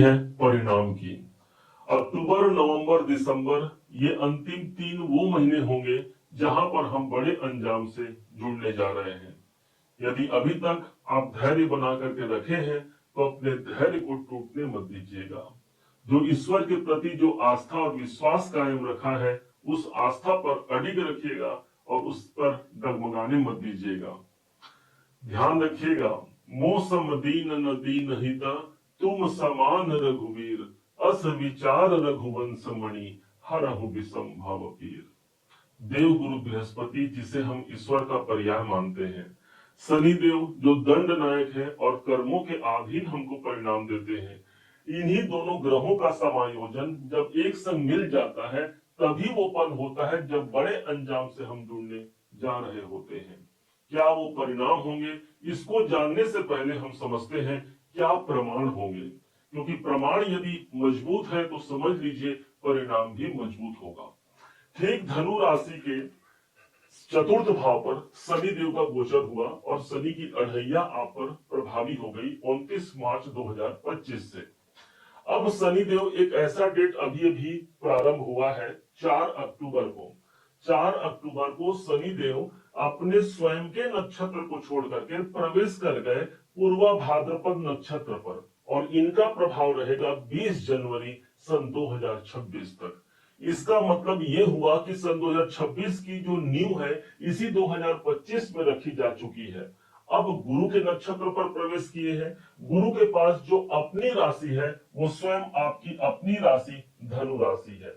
है परिणाम की। अक्टूबर, नवंबर, दिसंबर ये अंतिम 3 वो महीने होंगे जहां पर हम बड़े अंजाम से जुड़ने जा रहे हैं। यदि अभी तक आप धैर्य बना करके रखे हैं तो अपने धैर्य को टूटने मत दीजिएगा। जो ईश्वर के प्रति जो आस्था और विश्वास कायम रखा है उस आस्था पर अडिग रखिएगा और उस पर डगमगाने मत दीजिएगा। ध्यान रखिएगा, मौसम दीन न दीन हिता तुम समान रघुवीर, अस विचार रघुवंश मणि हरहु विषम भव पीर। देव गुरु बृहस्पति जिसे हम ईश्वर का पर्याय मानते हैं, शनि देव जो दंड नायक है और कर्मों के अधीन हमको परिणाम देते हैं, इन्हीं दोनों ग्रहों का समायोजन जब एक संग मिल जाता है तभी वो पल होता है जब बड़े अंजाम से हम जुड़ने जा रहे होते हैं। क्या वो परिणाम होंगे, इसको जानने से पहले हम समझते हैं क्या प्रमाण होंगे, क्योंकि प्रमाण यदि मजबूत है तो समझ लीजिए परिणाम भी मजबूत होगा। ठीक धनु राशि के चतुर्थ भाव पर शनि देव का गोचर हुआ और शनि की अढ़ैया आप पर प्रभावी हो गई 29 मार्च 2025 से। अब शनि देव एक ऐसा डेट अभी प्रारंभ हुआ है 4 अक्टूबर को। 4 अक्टूबर को शनि देव अपने स्वयं के नक्षत्र को छोड़ करके प्रवेश कर गए पूर्वा भाद्रपद नक्षत्र पर और इनका प्रभाव रहेगा 20 जनवरी सन 2026 तक। इसका मतलब ये हुआ कि सन 2026 की जो नींव है इसी 2025 में रखी जा चुकी है। अब गुरु के नक्षत्र पर प्रवेश किए हैं। गुरु के पास जो अपनी राशि है वो स्वयं आपकी अपनी राशि धनु राशि है।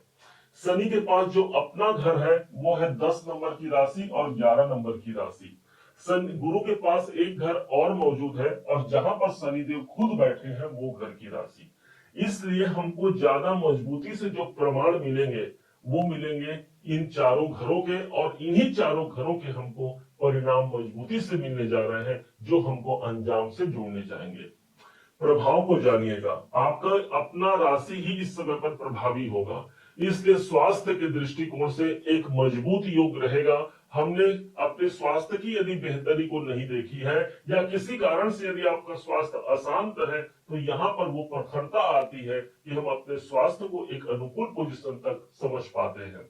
शनि के पास जो अपना घर है वो है 10 नंबर की राशि और 11 नंबर की राशि। गुरु के पास एक घर और मौजूद है और जहां पर शनिदेव खुद बैठे हैं वो घर की राशि। इसलिए हमको ज्यादा मजबूती से जो प्रमाण मिलेंगे वो मिलेंगे इन चारों घरों के, और इन्हीं चारों घरों के हमको परिणाम मजबूती से मिलने जा रहे हैं जो हमको अंजाम से जोड़ने जाएंगे। प्रभाव को जानिएगा, आपका अपना राशि ही इस समय पर प्रभावी होगा, इसलिए स्वास्थ्य के दृष्टिकोण से एक मजबूत योग रहेगा। हमने अपने स्वास्थ्य की यदि बेहतरी को नहीं देखी है या किसी कारण से यदि आपका स्वास्थ्य अशांत है तो यहाँ पर वो प्रखरता आती है कि हम अपने स्वास्थ्य को एक अनुकूल पोजीशन तक समझ पाते हैं।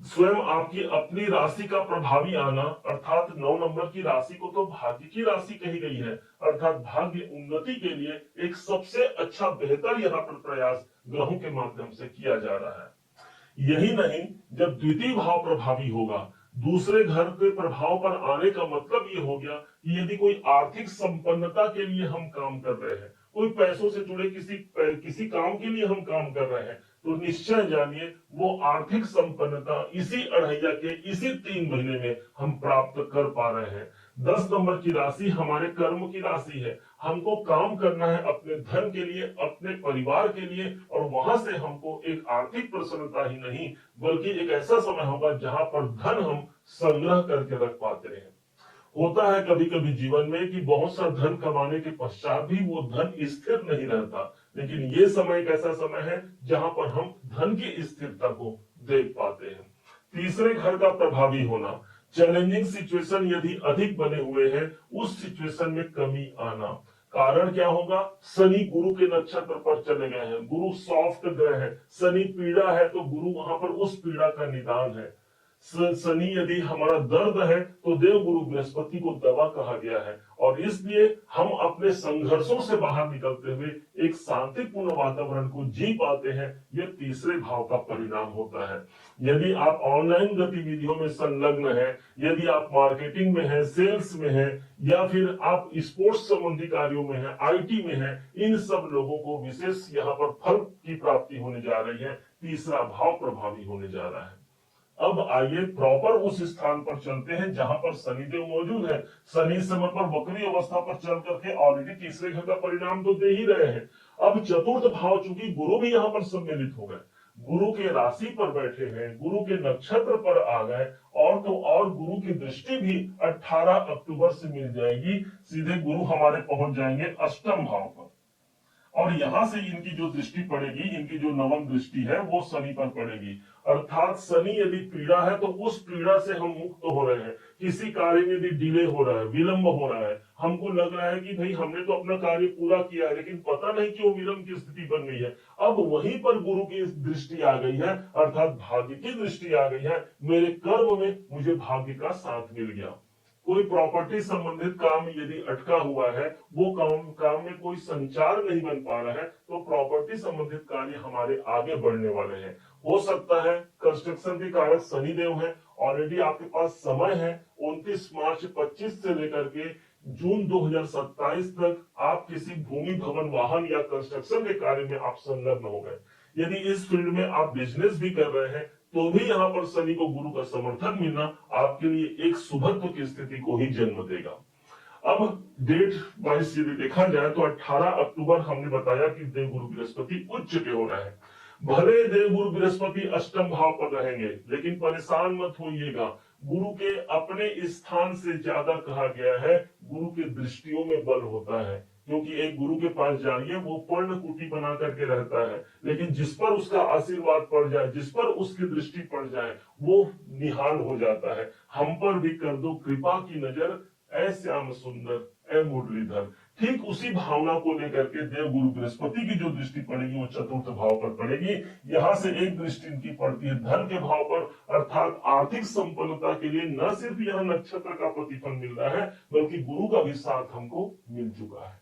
स्वयं आपकी अपनी राशि का प्रभावी आना अर्थात 9 नंबर की राशि को तो भाग्य की राशि कही गई है, अर्थात भाग्य उन्नति के लिए एक सबसे अच्छा बेहतर यहाँ पर प्रयास ग्रहों के माध्यम से किया जा रहा है। यही नहीं, जब द्वितीय भाव प्रभावी होगा, दूसरे घर के प्रभाव पर आने का मतलब ये हो गया कि यदि कोई आर्थिक संपन्नता के लिए हम काम कर रहे हैं, कोई पैसों से जुड़े किसी काम के लिए हम काम कर रहे हैं, तो निश्चय जानिए वो आर्थिक संपन्नता इसी अढ़ैया के इसी 3 महीने में हम प्राप्त कर पा रहे हैं। 10 नंबर की राशि हमारे कर्म की राशि है। हमको काम करना है अपने धन के लिए, अपने परिवार के लिए, और वहां से हमको एक आर्थिक प्रसन्नता ही नहीं बल्कि एक ऐसा समय होगा जहां पर धन हम संग्रह करके रख पाते हैं। होता है कभी कभी जीवन में कि बहुत सा धन कमाने के पश्चात भी वो धन स्थिर नहीं रहता, लेकिन ये समय एक ऐसा समय है जहां पर हम धन की स्थिरता को देख पाते हैं। तीसरे घर का प्रभावी होना, चैलेंजिंग सिचुएशन यदि अधिक बने हुए हैं उस सिचुएशन में कमी आना। कारण क्या होगा, शनि गुरु के नक्षत्र पर चले गए हैं, गुरु सॉफ्ट ग्रह है, शनि पीड़ा है तो गुरु वहां पर उस पीड़ा का निदान है। शनि यदि हमारा दर्द है तो देव गुरु बृहस्पति को दवा कहा गया है, और इसलिए हम अपने संघर्षों से बाहर निकलते हुए एक शांतिपूर्ण वातावरण को जी पाते हैं। यह तीसरे भाव का परिणाम होता है। यदि आप ऑनलाइन गतिविधियों में संलग्न हैं, यदि आप मार्केटिंग में हैं, सेल्स में हैं, या फिर आप स्पोर्ट्स संबंधी कार्यों में हैं, आईटी में हैं, इन सब लोगों को विशेष यहाँ पर फल की प्राप्ति होने जा रही है। तीसरा भाव प्रभावी होने जा रहा है। अब आइए प्रॉपर उस स्थान पर चलते हैं जहां पर शनिदेव मौजूद है। शनि इस समय पर वक्री अवस्था पर चल करके ऑलरेडी तीसरे घर का परिणाम तो दे ही रहे हैं। अब चतुर्थ भाव चूंकि गुरु भी यहाँ पर सम्मिलित हो गए, गुरु के राशि पर बैठे हैं, गुरु के नक्षत्र पर आ गए, और तो और गुरु की दृष्टि भी 18 अक्टूबर से मिल जाएगी। सीधे गुरु हमारे पहुंच जाएंगे अष्टम भाव पर, और यहां से इनकी जो दृष्टि पड़ेगी, इनकी जो नवम दृष्टि है वो शनि पर पड़ेगी। अर्थात शनि यदि पीड़ा है तो उस पीड़ा से हम मुक्त हो रहे हैं। किसी कार्य में यदि डिले हो रहा है, विलंब हो रहा है, हमको लग रहा है कि भाई हमने तो अपना कार्य पूरा किया है, लेकिन पता नहीं क्यों विरम की स्थिति बन गई है। अब वहीं पर गुरु की दृष्टि आ गई है, अर्थात भाग्य की दृष्टि आ गई है। मेरे कर्म में मुझे भाग्य का साथ मिल गया। कोई प्रॉपर्टी संबंधित काम यदि अटका हुआ है, वो काम में कोई संचार नहीं बन पा रहा है, तो प्रॉपर्टी संबंधित कार्य हमारे आगे बढ़ने वाले हैं। हो सकता है कंस्ट्रक्शन के कारक शनिदेव हैं, ऑलरेडी आपके पास समय है 29 मार्च 25 से लेकर के जून 2027 तक आप किसी भूमि भवन वाहन या कंस्ट्रक्शन के कार्य में आप संलग्न हो गए। यदि इस फील्ड में आप बिजनेस भी कर रहे हैं, तो भी यहाँ पर शनि को गुरु का समर्थन मिलना आपके लिए एक शुभत्व की स्थिति को ही जन्म देगा। अब डेट वाइज यदि देखा जाए तो 18 अक्टूबर हमने बताया कि देवगुरु बृहस्पति उच्च पे हो रहा है। भले देवगुरु बृहस्पति अष्टम भाव पर रहेंगे, लेकिन परेशान मत होइएगा। गुरु के अपने स्थान से ज्यादा कहा गया है, गुरु के दृष्टियों में बल होता है। क्योंकि एक गुरु के पास जाइए, वो पर्ण कुटी बना करके रहता है, लेकिन जिस पर उसका आशीर्वाद पड़ जाए, जिस पर उसकी दृष्टि पड़ जाए, वो निहाल हो जाता है। हम पर भी कर दो कृपा की नजर, ऐ श्याम सुंदर, ऐ मुरलीधर। ठीक उसी भावना को लेकर के देवगुरु बृहस्पति की जो दृष्टि पड़ेगी वो चतुर्थ भाव पर पड़ेगी। यहां से एक दृष्टि इनकी पड़ती है धन के भाव पर, अर्थात आर्थिक संपन्नता के लिए न सिर्फ यह नक्षत्र का प्रतिफल मिल रहा है, बल्कि गुरु का भी साथ हमको मिल चुका है।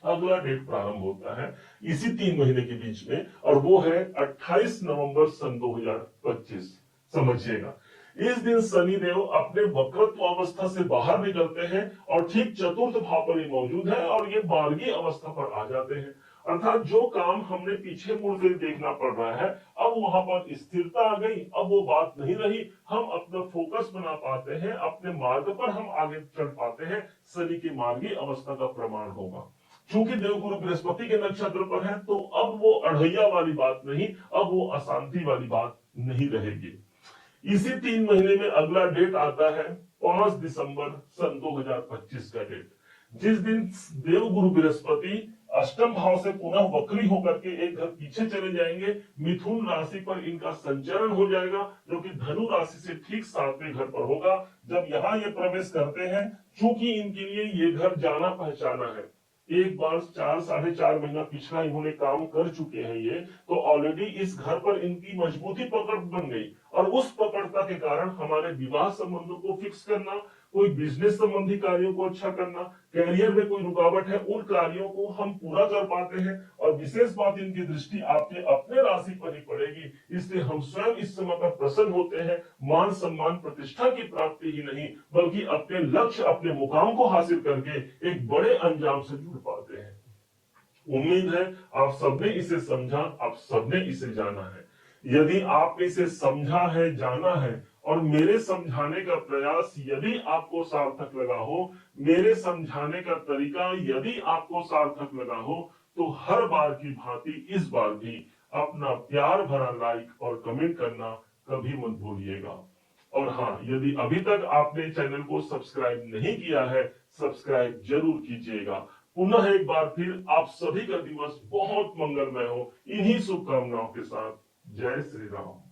अगला डेट प्रारंभ होता है इसी 3 महीने के बीच में, और वो है 28 नवंबर सन 2025। समझिएगा, इस दिन शनिदेव अपने वक्रत्व अवस्था से बाहर निकलते हैं और ठीक चतुर्थ भाव पर ही मौजूद है, और ये 12वीं अवस्था पर आ जाते हैं। अर्थात जो काम हमने पीछे मुड़ कर देखना पड़ रहा है, अब वहां पर स्थिरता आ गई। अब वो बात नहीं रही, हम अपना फोकस बना पाते हैं, अपने मार्ग पर हम आगे चल पाते हैं। शनि की मार्गी अवस्था का प्रमाण होगा। चूंकि देवगुरु बृहस्पति के नक्षत्र पर है, तो अब वो अढ़ैया वाली बात नहीं, अब वो अशांति वाली बात नहीं रहेगी। इसी 3 महीने में अगला डेट आता है 5 दिसंबर सन 2025 का डेट, जिस दिन देवगुरु बृहस्पति अष्टम भाव से पुनः वक्री होकर के एक घर पीछे चले जाएंगे। मिथुन राशि पर इनका संचरण हो जाएगा, जो कि धनु राशि से ठीक 7वें घर पर होगा। जब यहाँ ये प्रवेश करते हैं, चूंकि इनके लिए ये घर जाना पहचाना है, एक बार 4-4.5 महीना पिछला इन्होंने काम कर चुके हैं ये, तो ऑलरेडी इस घर पर इनकी मजबूती पकड़ बन गई। और उस पकड़ता के कारण हमारे विवाह संबंधों को फिक्स करना, कोई बिजनेस संबंधी कार्यों को अच्छा करना, कैरियर में कोई रुकावट है, उन कार्यों को हम पूरा कर पाते हैं। और विशेष बात, इनकी दृष्टि आपके अपने राशि पर ही पड़ेगी, इसलिए हम स्वयं इस समय पर प्रसन्न होते हैं। मान सम्मान प्रतिष्ठा की प्राप्ति ही नहीं, बल्कि अपने लक्ष्य, अपने मुकाम को हासिल करके एक बड़े अंजाम से जुड़ पाते हैं। उम्मीद है आप सबने इसे समझा, आप सबने इसे जाना है। यदि आपने इसे समझा है, जाना है, और मेरे समझाने का प्रयास यदि आपको सार्थक लगा हो, मेरे समझाने का तरीका यदि आपको सार्थक लगा हो, तो हर बार की भांति इस बार भी अपना प्यार भरा लाइक और कमेंट करना कभी मत भूलिएगा। और हाँ, यदि अभी तक आपने चैनल को सब्सक्राइब नहीं किया है, सब्सक्राइब जरूर कीजिएगा। पुनः एक बार फिर आप सभी का दिवस बहुत मंगलमय हो, इन्हीं शुभकामनाओं के साथ। जय श्री राम।